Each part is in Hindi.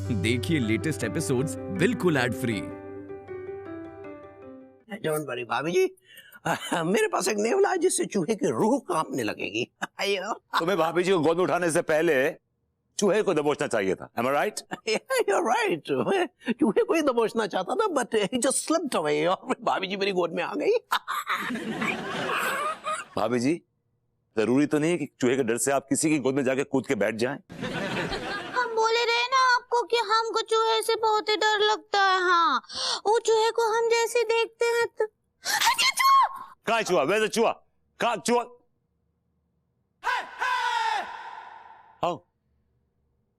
देखिए लेटेस्ट एपिसोड्स बिल्कुल एड फ्री। डोंट वरी भाभी जी, मेरे पास एक नेवला है जिससे चूहे की रूह कांपने लगेगी। तुम्हें भाभी जी को गोद में उठाने से पहले चूहे को दबोचना चाहिए था। Am I right? You're right. चूहे को ही दबोचना चाहता था, but he just slipped away और भाभी जी मेरी गोद में आ गई। भाभी जी, जरूरी तो नहीं है कि चूहे के डर से आप किसी की गोद में जाके कूद के बैठ जाएं। हम बोले रहे ना आपको कि हमको चूहे से बहुत ही डर लगता है। हाँ, वो चूहे को हम जैसे देखते हैं तो कहाँ है चूहा? वैसे चूहा कहाँ? चूहा? Oh,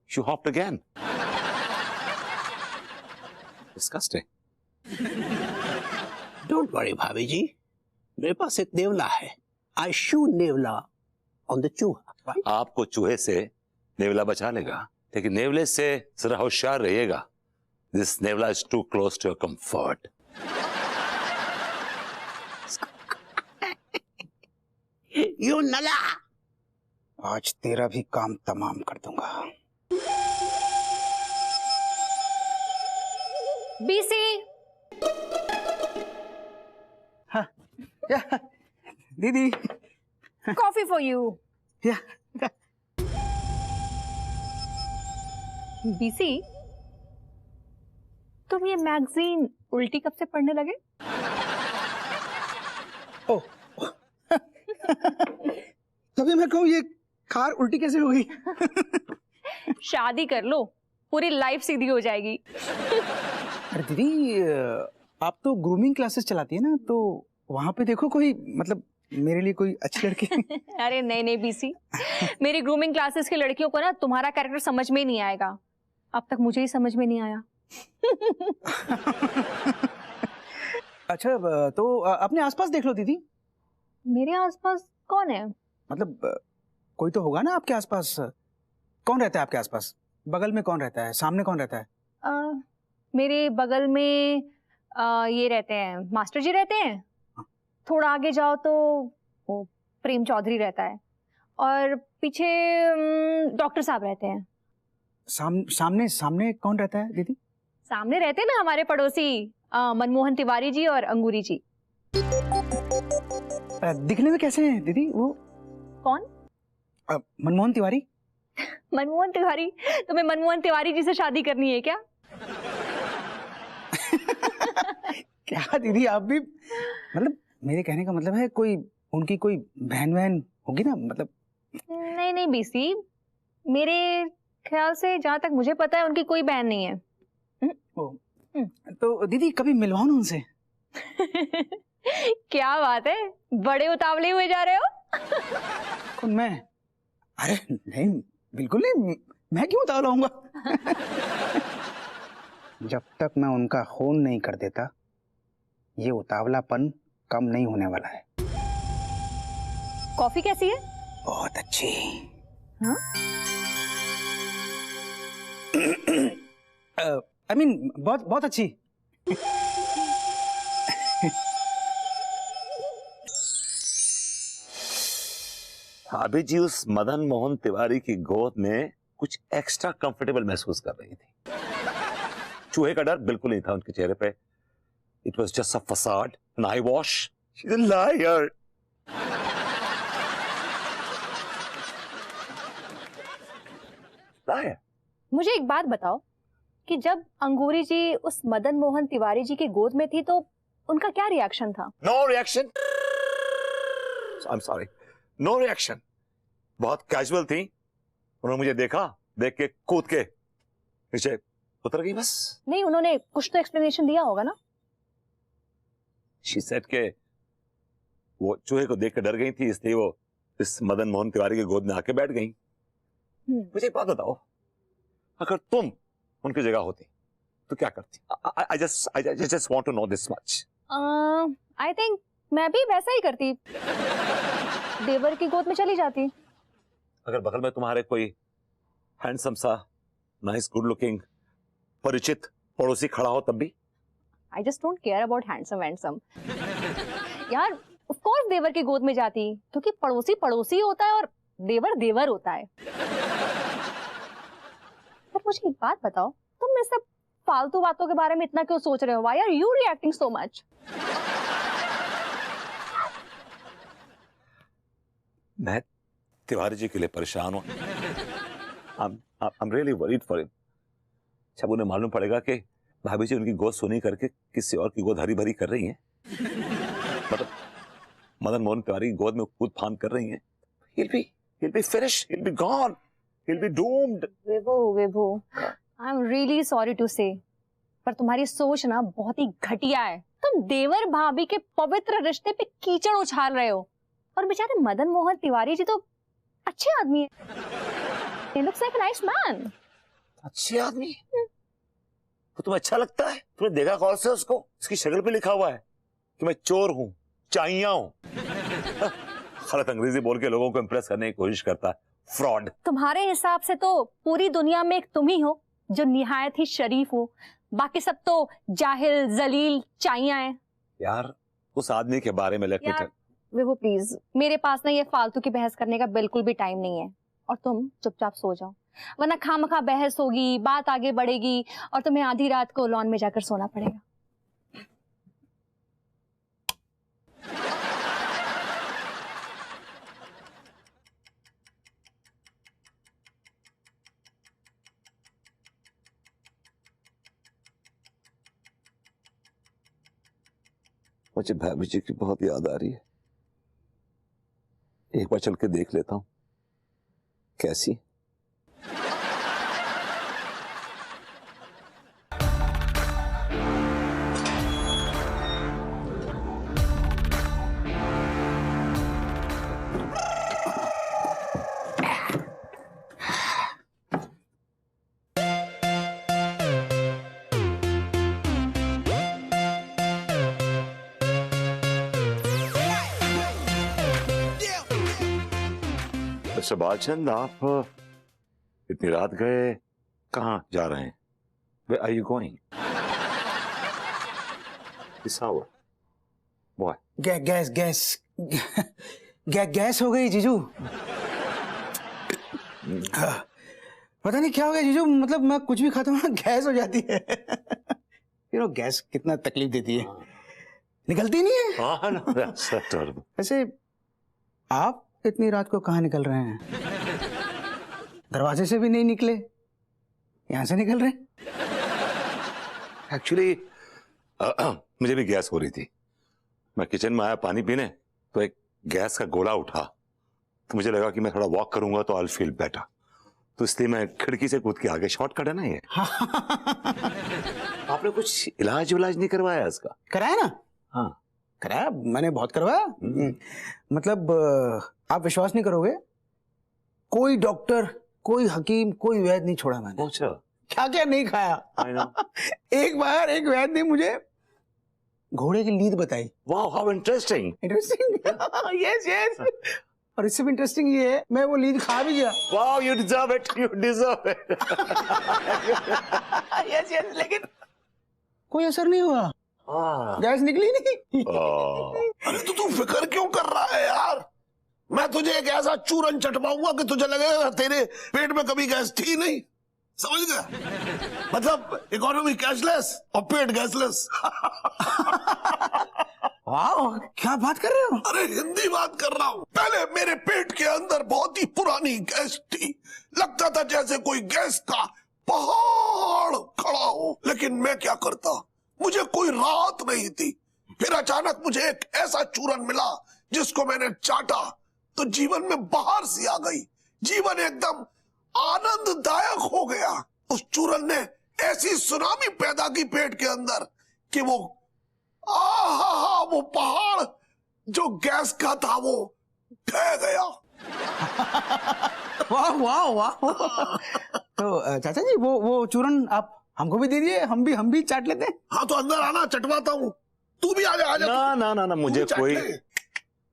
you hopped again. Disgusting. Don't worry भाभी जी, मेरे पास एक नेवला है। I shoot नेवला on the चूहा। आपको चूहे से नेवला बचा लेगा, लेकिन नेवले से जरा होशियार रहिएगा। This नेवला is too close to your comfort. You नला। आज तेरा भी काम तमाम कर दूंगा। बीसी, दीदी, कॉफी फॉर यू। या बीसी, तुम ये मैगजीन उल्टी कब से पढ़ने लगे? ओ तभी मैं कहूँ ये कार उल्टी कैसे हो गई? शादी कर लो, पूरी लाइफ सीधी हो जाएगी। अरे दीदी, आप तो ग्रूमिंग क्लासेस चलाती है ना, तो वहां पे देखो कोई, मतलब मेरे लिए कोई अच्छी लड़की। अरे नहीं नहीं बीसी, मेरी ग्रूमिंग क्लासेस की लड़कियों को ना तुम्हारा कैरेक्टर समझ में नहीं आएगा। अब तक मुझे ही समझ में नहीं आया। अच्छा, तो अपने आसपास देख लो दीदी। मेरे आसपास कौन है? मतलब कोई तो होगा ना आपके आसपास। कौन रहता है आपके आसपास? बगल में कौन रहता है? सामने कौन रहता है? मेरे बगल में ये रहते हैं, मास्टर जी रहते हैं। थोड़ा आगे जाओ तो वो प्रेम चौधरी रहता है, और पीछे डॉक्टर साहब रहते हैं। सामने सामने कौन रहता है दीदी? सामने रहते हैं ना हमारे पड़ोसी मनमोहन तिवारी जी और अंगूरी जी। दिखने में कैसे हैं दीदी वो? कौन? मनमोहन तिवारी। मनमोहन तिवारी? तुम्हें मनमोहन तिवारी जी से शादी करनी है क्या? क्या दीदी, आप भी, मतलब मेरे कहने का मतलब है कोई उनकी कोई बहन होगी ना, मतलब। नहीं नहीं बीसी, मेरे ख्याल से जहाँ तक मुझे पता है उनकी कोई बहन नहीं है। तो दीदी कभी मिलवाओ ना उनसे। क्या बात है, बड़े उतावले हुए जा रहे हो। कौन, मैं? अरे नहीं, बिल्कुल नहीं, मैं क्यों उतावला होऊंगा? जब तक मैं उनका खून नहीं कर देता, ये उतावलापन कम नहीं होने वाला है। कॉफी कैसी है? बहुत अच्छी। हाँ? I mean, बहुत अच्छी। भाभी जी उस मदन मोहन तिवारी की गोद में कुछ एक्स्ट्रा कंफर्टेबल महसूस कर रही थी। चूहे का डर बिल्कुल नहीं था उनके चेहरे पे। It was just a facade, an eyewash. She's a liar. Liar. मुझे एक बात बताओ कि जब अंगूरी जी उस मदन मोहन तिवारी जी की गोद में थी तो उनका क्या रिएक्शन था? No reaction. I'm sorry. No reaction. बहुत कैजुअल थी। उन्होंने मुझे देखा, देख के कूद के नीचे उतर गई बस। नहीं, उन्होंने कुछ तो एक्सप्लेनेशन दिया होगा ना। She said के वो चूहे को देख के डर गई थी, इसलिए वो इस मदन मोहन तिवारी की गोद में आके बैठ गई। मुझे एक बात बताओ, अगर तुम उनकी जगह होती तो क्या करती? I just want to know this much. I think मैं भी वैसा ही करती, देवर की गोद में चली जाती। अगर बगल में तुम्हारे कोई हैंडसम सा, नाइस, गुड लुकिंग, परिचित पड़ोसी खड़ा हो तब भी? I just don't care about handsome. यार, of course देवर की गोद में जाती, क्योंकि पड़ोसी पड़ोसी होता है और देवर देवर होता है। पर मुझे एक बात बताओ, तुम तुम इस सब फालतू बातों के बारे में इतना क्यों सोच रहे हो? Why are you reacting so much? मैं तिवारी जी के लिए परेशान हूं। I'm really worried for him। जब उन्हें मालूम पड़ेगा कि भाभी जी उनकी गोद सुनी करके किसी और की गोद हरी भरी कर रही हैं, मतलब मदन मोहन तिवारी की गोद में कूद फांद कर रही हैं, he'll be finished, he'll be gone, he'll be doomed। Vibhu, I am really sorry to say, पर तुम्हारी सोच ना बहुत ही घटिया है। तुम देवर भाभी के पवित्र रिश्ते पे कीचड़ उछाल रहे हो, और बेचारे मदन मोहन तिवारी जी तो अच्छे आदमी है। He looks like a nice man। अच्छे आदमी? तो तुम्हें अच्छा लगता है? तुमने देखा कौन से उसको? उसकी शक्ल पे लिखा हुआ है कि मैं चोर हूं, चाहिया हूं। गलत अंग्रेजी बोल के लोगों को इंप्रेस करने की कोशिश करता है, फ्रॉड। तुम्हारे हिसाब से तो पूरी दुनिया में एक तुम ही हो जो निहायत ही शरीफ हो, बाकी सब तो जाहिल जलील चाहिया है। यार उस आदमी के बारे में let me tell. Vibhu please, मेरे पास ना ये फालतू की बहस करने का बिल्कुल भी टाइम नहीं है, और तुम चुपचाप सो जाओ, वरना खामखा बहस होगी, बात आगे बढ़ेगी और तुम्हें आधी रात को लॉन में जाकर सोना पड़ेगा। मुझे भाभी जी की बहुत याद आ रही है। एक बार चल के देख लेता हूं कैसी। अच्छा बालचंद, आप इतनी रात गए, कहाँ जा रहे हैं? Where are you going? This hour? Why? Gas हो गई जीजू। पता नहीं क्या हो गया जीजू, मतलब मैं कुछ भी खाता हूँ ना गैस हो जाती है। गैस कितना तकलीफ देती है, निकलती नहीं है। वैसे आप इतनी रात को कहाँ निकल रहे हैं? दरवाजे से भी नहीं निकले, यहां से निकल रहे? एक्चुअली मुझे भी गैस हो रही थी। मैं किचन में आया पानी पीने, तो एक गैस का गोला उठा, तो मुझे लगा कि मैं थोड़ा वॉक करूंगा तो आई विल फील बेटर, तो इसलिए मैं खिड़की से कूद के आगे। शॉर्टकट है ना ये। आपने कुछ इलाज नहीं करवाया इसका? कराया ना। हाँ कराया, मैंने बहुत करवाया। मतलब आप विश्वास नहीं करोगे, कोई डॉक्टर, कोई हकीम, कोई वैद्य नहीं छोड़ा मैंने। अच्छा, क्या क्या नहीं खाया। एक बार एक वैद्य ने मुझे घोड़े की लीद बताई। वाह, हाउ इंटरेस्टिंग। Yes yes. और इससे भी इंटरेस्टिंग ये है, मैं वो लीद खा भी गया। वाह, you deserve it, you deserve it. Yes yes, लेकिन कोई असर नहीं हुआ, गैस निकली नहीं। अरे तो तू फिक्र क्यों कर रहा है यार? मैं तुझे एक ऐसा चूरन चटवाऊंगा कि तुझे लगेगा तेरे पेट में कभी गैस थी नहीं। समझ गया? मतलब इकोनॉमी कैशलेस और पेट गैसलेस। वाह, क्या बात कर रहे हो? अरे हिंदी बात कर रहा हूँ। पहले मेरे पेट के अंदर बहुत ही पुरानी गैस थी, लगता था जैसे कोई गैस का पहाड़ खड़ा हो, लेकिन मैं क्या करता, मुझे कोई राहत नहीं थी। फिर अचानक मुझे एक ऐसा चूरन मिला जिसको मैंने चाटा तो जीवन में बहार सी आ गई, जीवन एकदम आनंददायक हो गया। उस चूरन ने ऐसी सुनामी पैदा की पेट के अंदर कि वो वो पहाड़ जो गैस का था वो ढह गया। वाह वाह वाह। तो चाचा जी, वो चूरन आप हमको भी दे दिए, हम भी चाट लेते हैं। हाँ तो अंदर आना, चटवाता हूँ। तू भी आ जा। ना,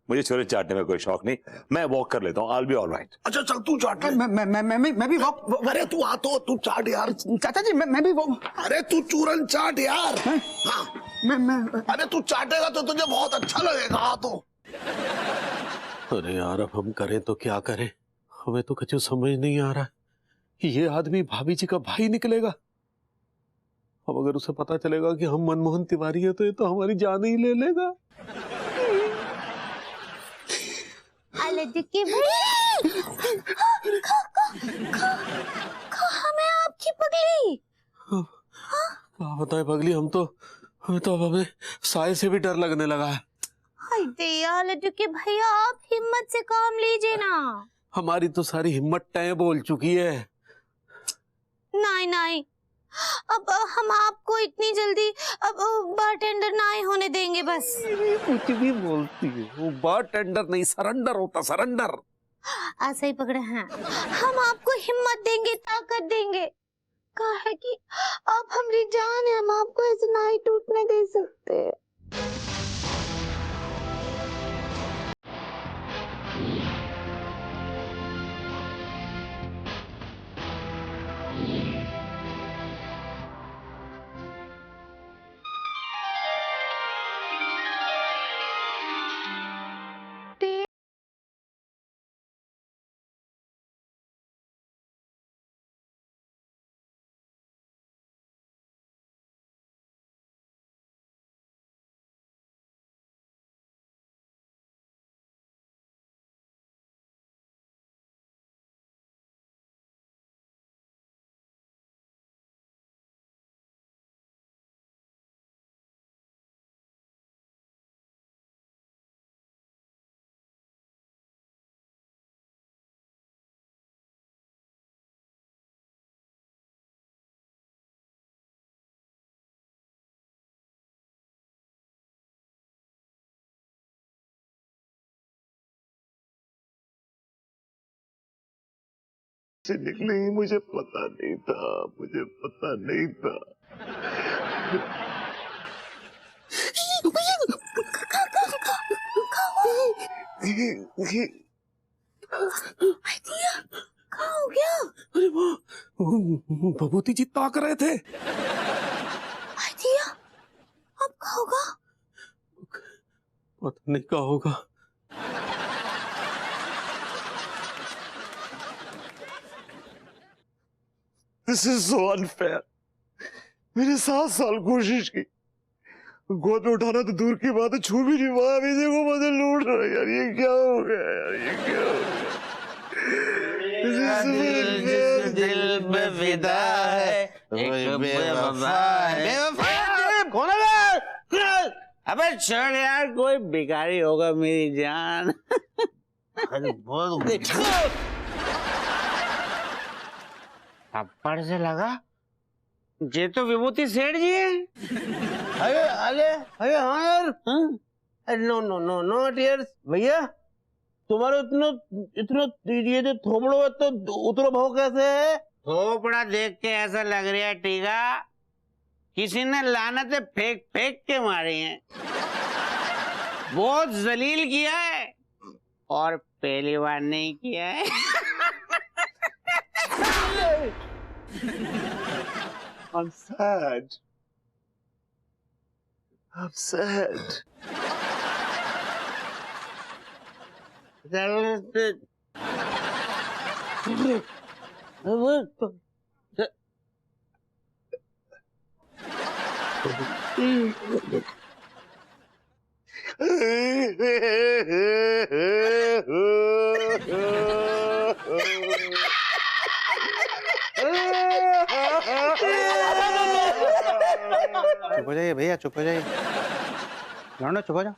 मुझे छोरे चाटने में कोई शौक नहीं, मैं वॉक कर लेता हूँ। I'll be all right। अच्छा चल तू चाट ले। मैं भी वॉक। अरे तू आ तो, तू चाट यार। चाचा जी मैं भी वॉक। अरे तू चूरन चाट यार। हाँ मैं अरे तू चाटेगा तो तुझे बहुत अच्छा लगेगा। हाँ तो अरे यार, अब हम करें तो क्या करें? हमें तो कुछ समझ नहीं आ रहा। ये आदमी भाभी जी का भाई निकलेगा। अब अगर उसे पता चलेगा कि हम मनमोहन तिवारी है तो ये तो हमारी जान ही ले लेगा। लड्डू हमें आपकी पगली। क्या बताए पगली, हमें तो अब हमें साय से भी डर लगने लगा है। हाय दया लड्डू के भैया, आप हिम्मत से काम लीजिए ना। हमारी तो सारी हिम्मत टैं बोल चुकी है। नहीं नहीं, अब हम आपको इतनी जल्दी अब बारटेंडर नहीं होने देंगे। बस कुछ भी बोलती है, वो बारटेंडर नहीं सरेंडर होता, सरेंडर। ऐसा ही पकड़े हैं। हम आपको हिम्मत देंगे, ताकत देंगे। कहा है कि आप हमारी जान है, हम आपको ऐसे नहीं टूटने दे सकते। से निकले ही मुझे पता नहीं था, मुझे पता नहीं था। क्या हो गया? अरे वो भभूति जी ताक रहे थे। दिया, अब क्या होगा? पता नहीं क्या होगा। This is so unfair. मैंने 7 साल कोशिश की, गोद में उठाना तो दूर की बात है, छू भी नहीं पाया। मुझे को मुझे लूट रहा है यार, ये क्या हो गया यार, ये क्या हो गया? दिल में विदा है, एक बेवफा है। बेवफा कौन है? अबे छोड़ यार, कोई भिखारी होगा मेरी जान। अरे बोल, थप्पड़ से लगा, ये तो विभूति सेठ जी है। अरे अरे अरे हाँ यार, no no no no dear भैया, तुम्हारे इतना ये जो थोपड़ो है तो उतरो भाव कैसे है? थोपड़ा देख के ऐसा लग रहा है टीका किसी ने लानतें फेंक फेंक के मारी हैं। बहुत जलील किया है और पहली बार नहीं किया है। I'm sad. I'm sad. चुप हो जाइए भैया, चुप हो जाइए। लौंडो चुप हो जाओ।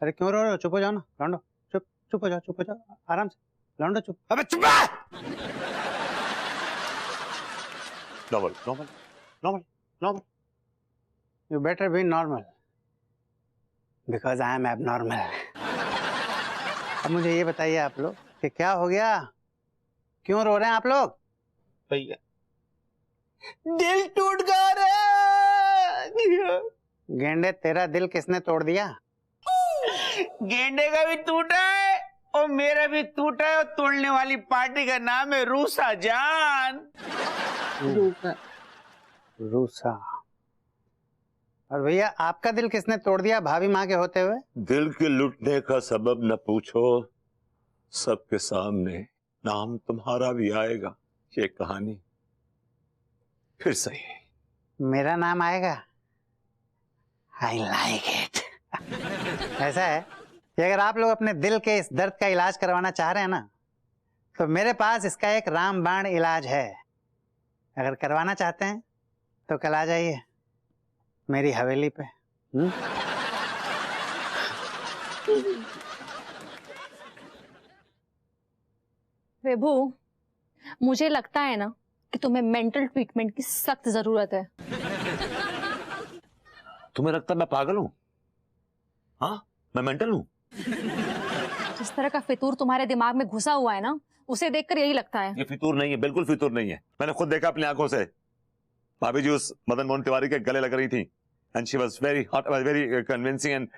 अरे क्यों रो रहे हो? चुप हो जाओ ना लौंडो, चुप चुप हो जाओ, चुप हो जाओ आराम से। लौंडो चुप। अबे चुप। Normal normal normal normal. You better be normal because I am abnormal. अब मुझे ये बताइए आप लोग कि क्या हो गया, क्यों रो रहे हैं आप लोग? भैया दिल टूट गया रे। गेंडे तेरा दिल किसने तोड़ दिया? गेंडे का भी टूटा है और मेरा भी टूटा है, और तोड़ने वाली पार्टी का नाम है रूसा जान। रूसा। और भैया आपका दिल किसने तोड़ दिया भाभी माँ के होते हुए? दिल के लुटने का सबब न पूछो, सबके सामने नाम तुम्हारा भी आएगा। ये कहानी फिर सही मेरा नाम आएगा? I like it. ऐसा है कि अगर आप लोग अपने दिल के इस दर्द का इलाज करवाना चाह रहे हैं ना, तो मेरे पास इसका एक रामबाण इलाज है। अगर करवाना चाहते हैं तो कल आ जाइए मेरी हवेली पे। विभू, मुझे लगता है ना कि तुम्हें मेंटल ट्रीटमेंट की सख्त जरूरत है। तुम्हें लगता है मैं पागल हूं? हाँ, मैं मेंटल हूं? जिस तरह का फितूर तुम्हारे दिमाग में घुसा हुआ है ना, उसे देखकर यही लगता है। ये फितूर नहीं है, बिल्कुल फितूर नहीं है। मैंने खुद देखा अपनी आंखों से। भाभी जी उस मदन मोहन तिवारी के गले लग रही थी, and she was very hot, very convincing and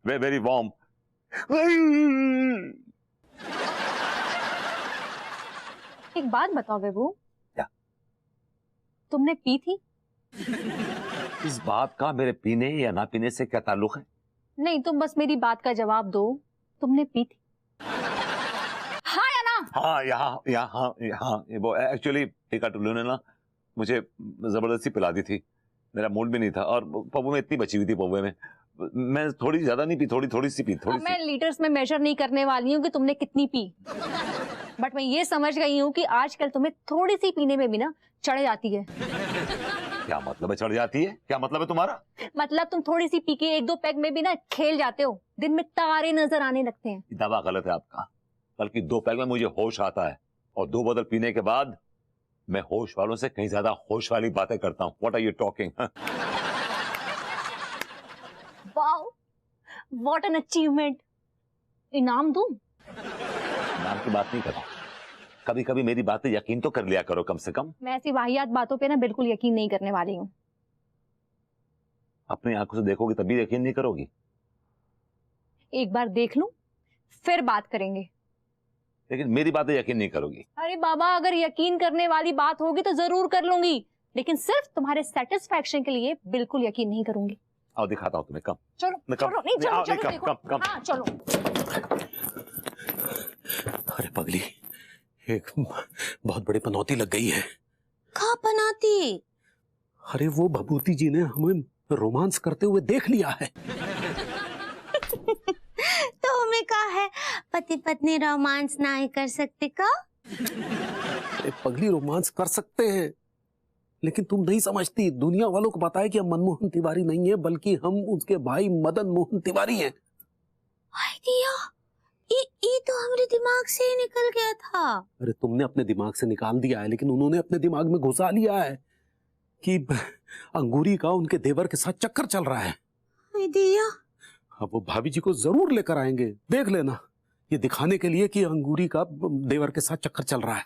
very warm. एक बात बताओ विभू, क्या? तुमने पी थी? इस बात का मेरे पीने या ना पीने से क्या ताल्लुक है? नहीं, तुम बस मेरी बात का जवाब दो। तुमने पी थी? हाँ या ना? हाँ, यहाँ वो एक्चुअली टीका टुल्लू ने ना मुझे जबरदस्ती पिला दी थी। मेरा मूड भी नहीं था, और पौवे में इतनी बची हुई थी, पौवे में मैं थोड़ी ज्यादा नहीं पी, थोड़ी सी पी, थोड़ी सी। मैं लीटर्स में मेजर नहीं करने वाली हूँ कि तुमने कितनी पी, बट मैं ये समझ गई हूँ कि आजकल तुम्हें थोड़ी सी पीने में भी ना चढ़ जाती है। क्या मतलब है चढ़ जाती है? क्या मतलब है तुम्हारा? मतलब तुम थोड़ी सी पी के 1-2 पैग में भी ना खेल जाते हो, दिन में तारे नजर आने लगते हैं। दावा गलत है आपका, बल्कि 2 पैग में मुझे होश आता है, और 2 बोतल पीने के बाद मैं होश वालों से कहीं ज्यादा होश वाली बातें करता हूँ। What are you talking? Wow, what an achievement. इनाम दूं? नाम की बात नहीं कर रहा, कभी कभी मेरी बातें यकीन तो कर लिया करो कम से कम। मैं ऐसी वाहियात बातों पे ना बिल्कुल यकीन नहीं करने वाली हूँ। अपनी आंखों से देखोगी तभी यकीन नहीं करोगी। एक बार देख लूं, फिर बात करेंगे। लेकिन मेरी बातें यकीन नहीं करोगी। अरे बाबा, अगर यकीन करने वाली बात होगी तो जरूर कर लूंगी, लेकिन सिर्फ तुम्हारे सेटिस्फैक्शन के लिए बिल्कुल यकीन नहीं करूंगी। आओ दिखाता हूँ तुम्हें। कम चलो चलो, नहीं चलो चलो, देखो। हाँ चलो। अरे पगली, एक बहुत बड़ी पनौती लग गई है। कहाँ पनाती? अरे वो भभूति जी ने हमें रोमांस करते हुए देख लिया है। तो हमें कहा है पति पत्नी रोमांस ना ही कर सकते का? अरे पगली, रोमांस कर सकते हैं, लेकिन तुम नहीं समझती। दुनिया वालों को पता है कि हम मनमोहन तिवारी नहीं है, बल्कि हम उसके भाई मदन मोहन तिवारी हैं। आइडिया, ये तो हमारे दिमाग से ही निकल गया था। अरे तुमने अपने दिमाग से निकाल दिया है, लेकिन उन्होंने अपने दिमाग में घुसा लिया है कि अंगूरी का उनके देवर के साथ चक्कर चल रहा है। आइडिया, अब वो भाभी जी को जरूर लेकर आएंगे, देख लेना, ये दिखाने के लिए कि अंगूरी का देवर के साथ चक्कर चल रहा है।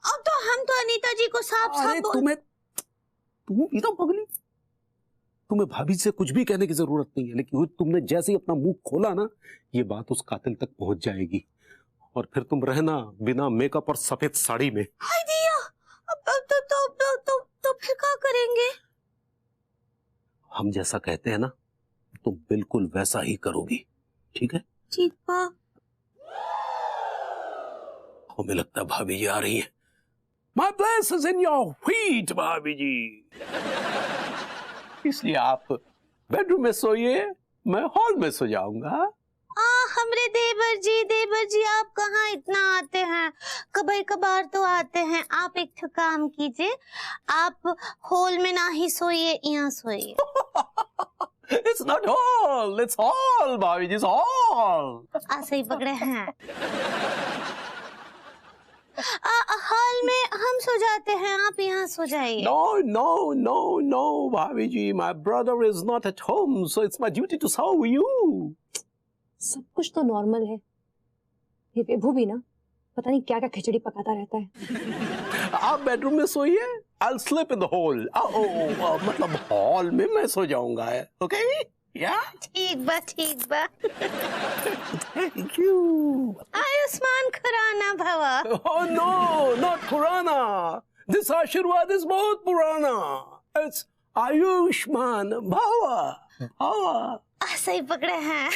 अब तो हम तो अनीता जी को साफ साफ तुम एकदम पगली, तुम्हें भाभी से कुछ भी कहने की जरूरत नहीं है, लेकिन तुमने जैसे ही अपना मुंह खोला ना, ये बात उस कातिल तक पहुंच जाएगी, और फिर तुम रहना बिना मेकअप और सफेद साड़ी में। आइडिया, तो फिर क्या करेंगे? हम जैसा कहते हैं ना, तुम बिल्कुल वैसा ही करोगी, ठीक है? ठीक बा। हमें लगता है भाभी जी आ रही है। My place is in your feet, भाभी जी। इसलिए आप बेडरूम में सोइए, मैं हॉल में सो जाऊंगा। हमरे देवर जी आप कहाँ इतना आते हैं? कभी कभार तो आते हैं। आप एक ठो काम कीजिए, आप हॉल में ना ही सोइए, यहाँ सोइए। It's not hall, it's hall, भाभी जी, it's hall। ऐसे ही पकड़े हैं। हॉल में हम सो जाते हैं, आप यहाँ सो जाइए। No, भाभी जी, my brother is not at home, so it's my duty to serve you। सब कुछ तो नॉर्मल है, ये विभू भी ना पता नहीं क्या क्या खिचड़ी पकाता रहता है। आप बेडरूम में सोइए, I'll sleep in the hall। मतलब हॉल में मैं सो जाऊंगा, ओके? ठीक बा। Thank you। आयुष्मान खुराना भवा। Oh no, not Khurana. This आशीर्वाद is बहुत पुराना। It's आयुष्मान भवा। ऐसे ही पकड़े हैं।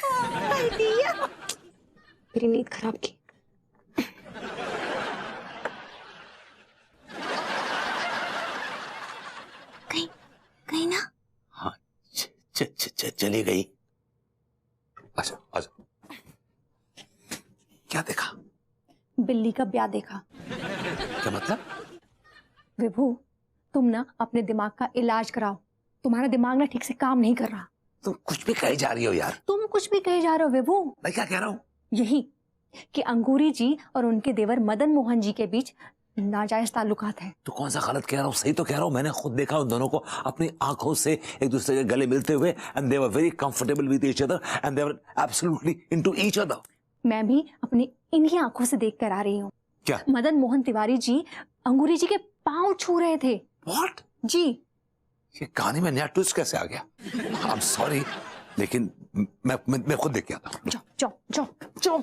आइडिया। मेरी नींद खराब की। अच्छा चली गई। अच्छा अच्छा, क्या देखा? बिल्ली का ब्याह देखा। क्या मतलब? विभू, तुम ना अपने दिमाग का इलाज कराओ, तुम्हारा दिमाग ना ठीक से काम नहीं कर रहा। तुम कुछ भी कही जा रही हो यार। तुम कुछ भी कहे जा रहे हो विभू। मैं क्या कह रहा हूँ? यही कि अंगूरी जी और उनके देवर मदन मोहन जी के बीच नाजायज ताल्लुकात है। तो कौन सा गलत कह रहा हूँ? सही तो कह रहा हूँ। मैंने खुद देखा उन दोनों को अपनी आंखों से एक दूसरे के गले मिलते हुए, and they were very comfortable with each other and they were absolutely into each other. मैं भी अपनी इन्हीं आंखों से देख कर आ रही हूँ। क्या? मदन मोहन तिवारी जी अंगूरी जी के पांव छू रहे थे। व्हाट? जी। ये कहानी में नया ट्विस्ट कैसे आ गया? आई एम सॉरी, लेकिन मैं खुद देख के आता हूँ। जाओ जाओ जाओ जाओ।